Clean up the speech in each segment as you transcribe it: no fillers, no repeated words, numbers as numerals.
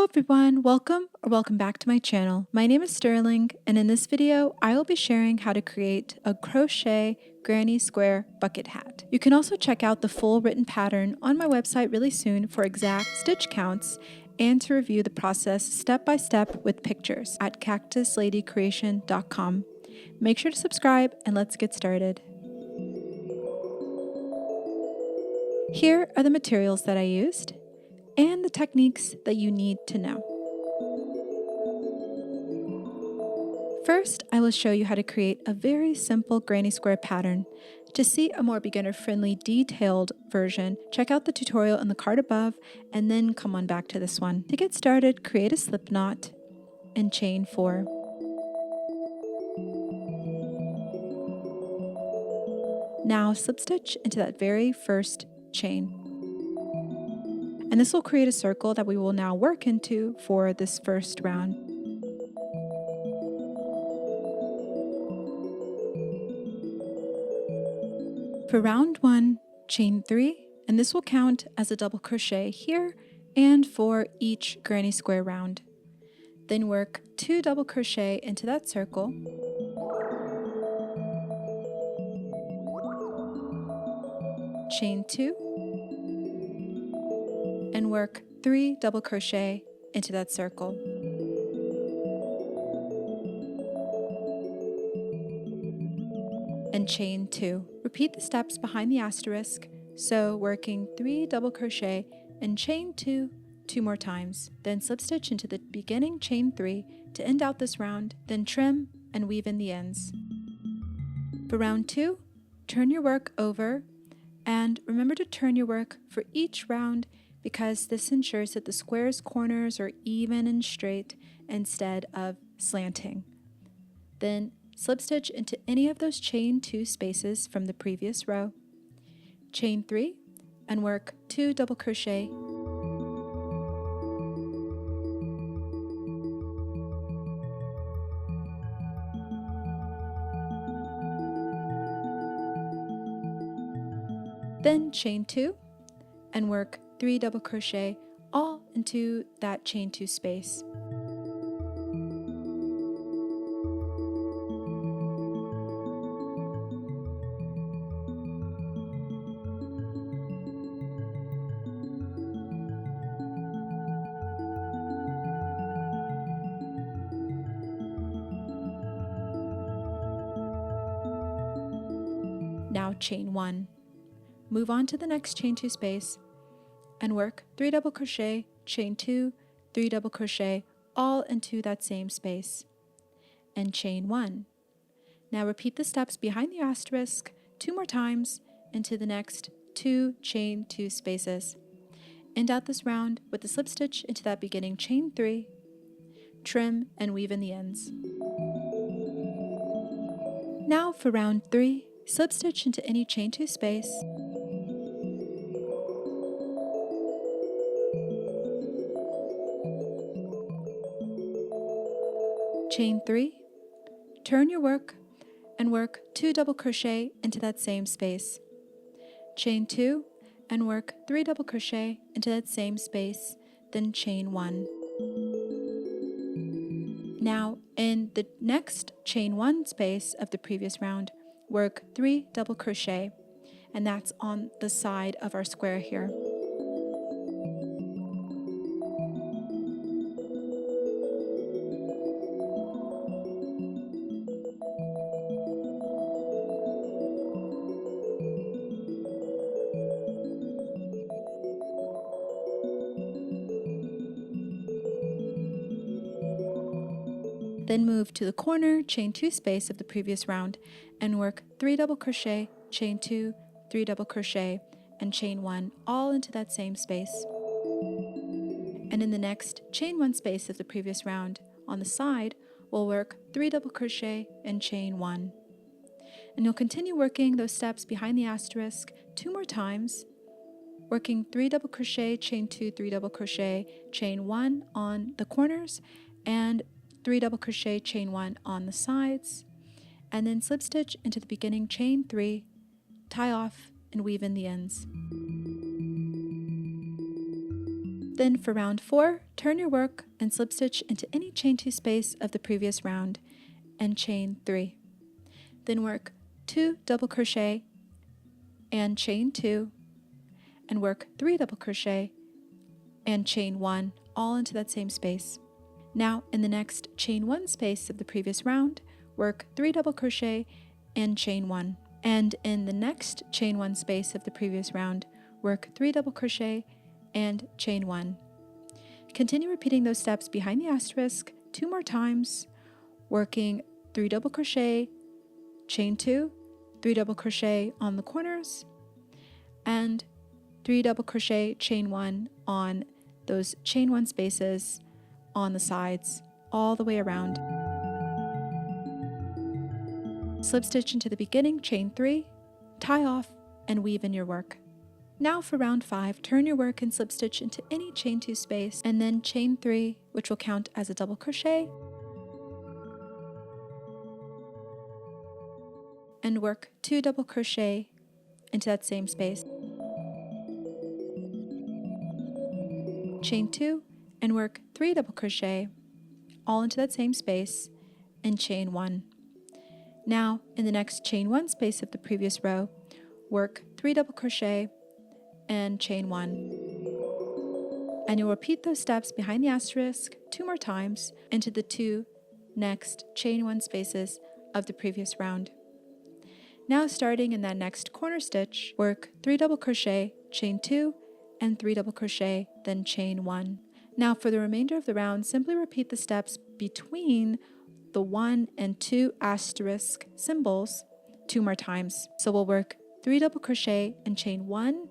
everyone, welcome back to my channel. My name is Sterling, and in this video I will be sharing how to create a crochet granny square bucket hat. You can also check out the full written pattern on my website really soon for exact stitch counts and to review the process step by step with pictures at cactusladycreation.com. Make sure to subscribe and let's get started. Here are the materials that I used and the techniques that you need to know. First, I will show you how to create a very simple granny square pattern. To see a more beginner-friendly, detailed version, check out the tutorial in the card above and then come on back to this one. To get started, create a slip knot and chain 4. Now slip stitch into that very first chain. And this will create a circle that we will now work into for this first round. For round 1, chain 3, and this will count as a double crochet here and for each granny square round. Then work 2 double crochet into that circle. Chain 2 and work 3 double crochet into that circle. And chain 2. Repeat the steps behind the asterisk, so working 3 double crochet and chain 2 more times. Then slip stitch into the beginning chain 3 to end out this round, then trim and weave in the ends. For round 2, turn your work over and remember to turn your work for each round because this ensures that the square's corners are even and straight instead of slanting. Then slip stitch into any of those chain 2 spaces from the previous row. Chain 3 and work 2 double crochet. Then chain 2 and work 3 double crochet all into that chain 2 space. Now chain 1. Move on to the next chain 2 space and work 3 double crochet, chain 2, 3 double crochet all into that same space. And chain 1. Now repeat the steps behind the asterisk 2 more times into the next 2 chain 2 spaces. End out this round with the slip stitch into that beginning chain 3, trim and weave in the ends. Now for round 3, slip stitch into any chain 2 space. Chain 3, turn your work and work 2 double crochet into that same space. Chain 2 and work 3 double crochet into that same space, then chain 1. Now in the next chain 1 space of the previous round, work 3 double crochet, and that's on the side of our square here. Then move to the corner chain 2 space of the previous round and work 3 double crochet, chain 2, 3 double crochet, and chain 1 all into that same space. And in the next chain 1 space of the previous round, on the side, we'll work 3 double crochet and chain 1. And you'll continue working those steps behind the asterisk 2 more times, working 3 double crochet, chain 2, 3 double crochet, chain 1 on the corners, and 3 double crochet, chain 1 on the sides, and then slip stitch into the beginning chain 3, tie off and weave in the ends. Then for round 4, turn your work and slip stitch into any chain 2 space of the previous round and chain 3. Then work 2 double crochet and chain 2 and work 3 double crochet and chain 1 all into that same space. Now in the next chain 1 space of the previous round, work 3 double crochet and chain 1. And in the next chain 1 space of the previous round, work 3 double crochet and chain 1. Continue repeating those steps behind the asterisk 2 more times, working 3 double crochet, chain 2, 3 double crochet on the corners, and 3 double crochet, chain 1 on those chain 1 spaces on the sides all the way around. Slip stitch into the beginning, chain 3, tie off, and weave in your work. Now for round 5, turn your work and slip stitch into any chain 2 space and then chain 3, which will count as a double crochet, and work 2 double crochet into that same space. Chain 2 and work 3 double crochet all into that same space and chain 1. Now in the next chain 1 space of the previous row, work 3 double crochet and chain 1. And you'll repeat those steps behind the asterisk 2 more times into the 2 next chain 1 spaces of the previous round. Now starting in that next corner stitch, work 3 double crochet, chain 2, and 3 double crochet, then chain 1. Now for the remainder of the round, simply repeat the steps between the 1 and 2 asterisk symbols 2 more times. So we'll work 3 double crochet and chain 1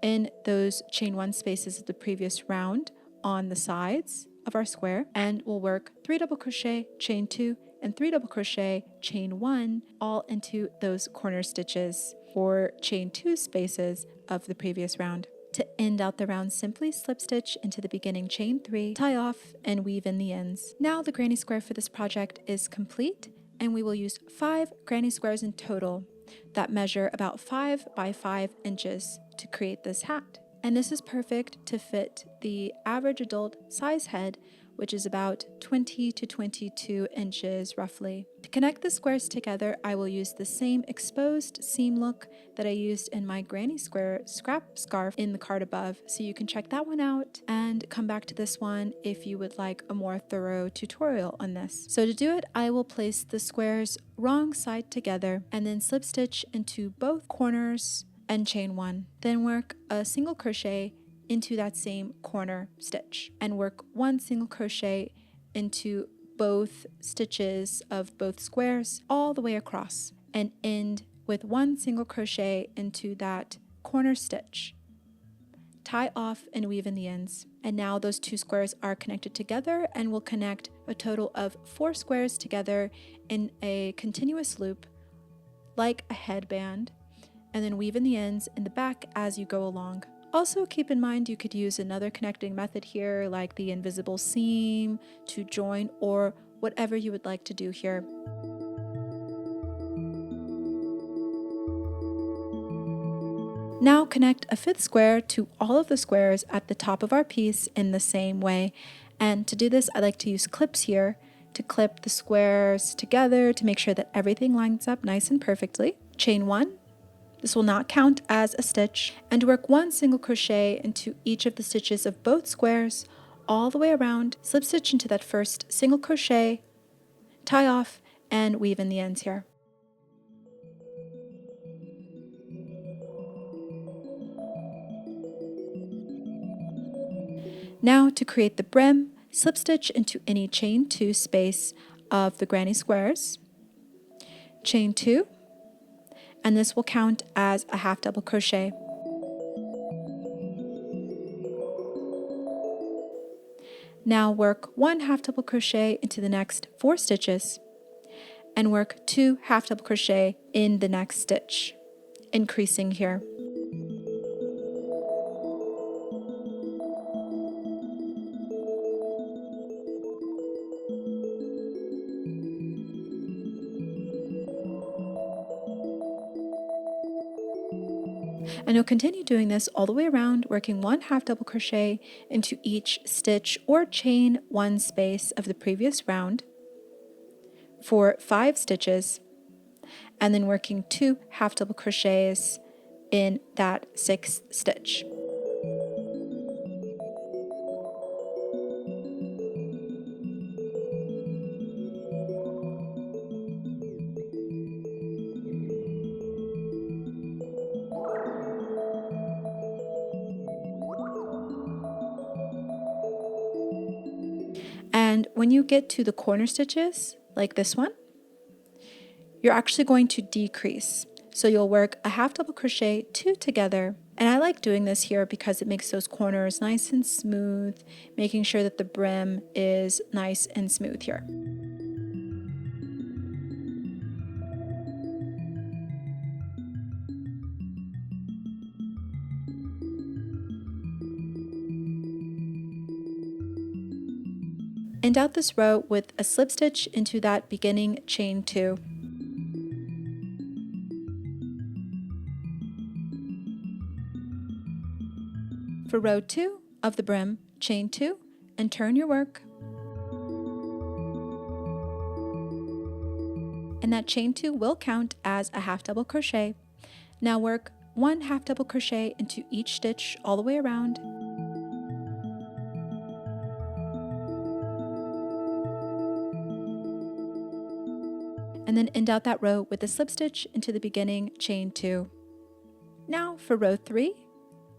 in those chain 1 spaces of the previous round on the sides of our square, and we'll work 3 double crochet, chain 2, and 3 double crochet, chain 1 all into those corner stitches for chain 2 spaces of the previous round. To end out the round, simply slip stitch into the beginning chain 3, tie off, and weave in the ends. Now the granny square for this project is complete, and we will use 5 granny squares in total that measure about 5 by 5 inches to create this hat. And this is perfect to fit the average adult size head, which is about 20 to 22 inches roughly. To connect the squares together, I will use the same exposed seam look that I used in my granny square scrap scarf in the card above, so you can check that one out and come back to this one if you would like a more thorough tutorial on this. So to do it, I will place the squares wrong side together and then slip stitch into both corners and chain 1. Then work a single crochet into that same corner stitch and work 1 single crochet into both stitches of both squares all the way across, and end with 1 single crochet into that corner stitch. Tie off and weave in the ends. And now those 2 squares are connected together, and will connect a total of 4 squares together in a continuous loop like a headband, and then weave in the ends in the back as you go along. Also keep in mind you could use another connecting method here, like the invisible seam to join, or whatever you would like to do here. Now connect a 5th square to all of the squares at the top of our piece in the same way. And to do this, I like to use clips here to clip the squares together to make sure that everything lines up nice and perfectly. Chain 1. This will not count as a stitch, and work 1 single crochet into each of the stitches of both squares all the way around. Slip stitch into that first single crochet, tie off, and weave in the ends here. Now to create the brim, slip stitch into any chain 2 space of the granny squares, chain 2, and this will count as a half double crochet. Now work 1 half double crochet into the next 4 stitches, and work 2 half double crochet in the next stitch, increasing here. And you'll continue doing this all the way around, working 1 half double crochet into each stitch or chain 1 space of the previous round for 5 stitches, and then working 2 half double crochets in that 6th stitch. And when you get to the corner stitches, like this one, you're actually going to decrease. So you'll work a half double crochet 2 together. And I like doing this here because it makes those corners nice and smooth, making sure that the brim is nice and smooth here. End out this row with a slip stitch into that beginning chain 2. For row 2 of the brim, chain 2 and turn your work. And that chain 2 will count as a half double crochet. Now work 1 half double crochet into each stitch all the way around. And then end out that row with a slip stitch into the beginning chain 2. Now for row 3,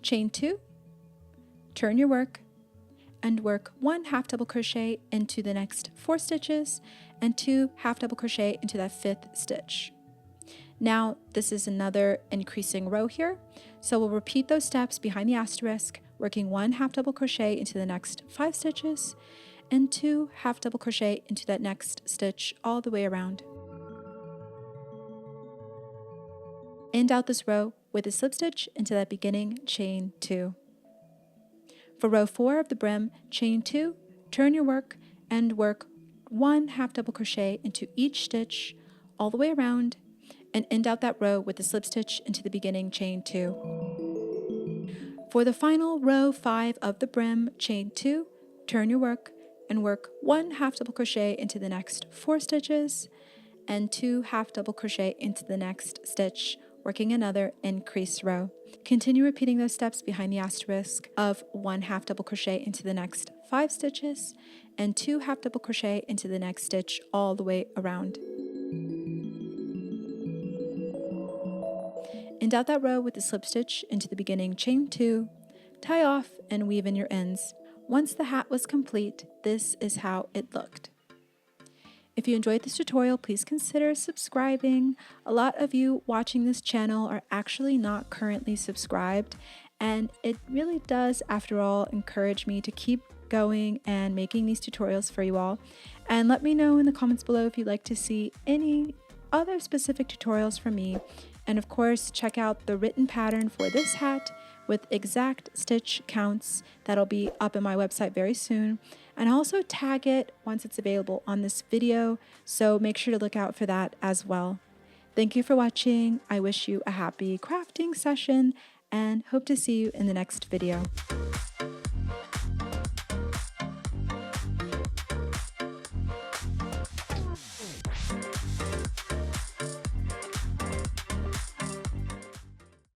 chain 2, turn your work, and work 1 half double crochet into the next 4 stitches and 2 half double crochet into that 5th stitch. Now this is another increasing row here, so we'll repeat those steps behind the asterisk, working 1 half double crochet into the next 5 stitches and 2 half double crochet into that next stitch all the way around. End out this row with a slip stitch into that beginning chain 2. For row 4 of the brim, chain 2, turn your work, and work 1 half double crochet into each stitch all the way around, and end out that row with a slip stitch into the beginning chain 2. For the final row 5 of the brim, chain 2, turn your work, and work 1 half double crochet into the next 4 stitches, and 2 half double crochet into the next stitch, working another increase row. Continue repeating those steps behind the asterisk of 1 half double crochet into the next 5 stitches and 2 half double crochet into the next stitch all the way around. End out that row with a slip stitch into the beginning chain 2, tie off and weave in your ends. Once the hat was complete, this is how it looked. If you enjoyed this tutorial, please consider subscribing. A lot of you watching this channel are actually not currently subscribed, and it really does, after all, encourage me to keep going and making these tutorials for you all. And let me know in the comments below if you'd like to see any other specific tutorials from me. And of course, check out the written pattern for this hat with exact stitch counts that'll be up on my website very soon. And also tag it once it's available on this video, so make sure to look out for that as well. Thank you for watching. I wish you a happy crafting session and hope to see you in the next video.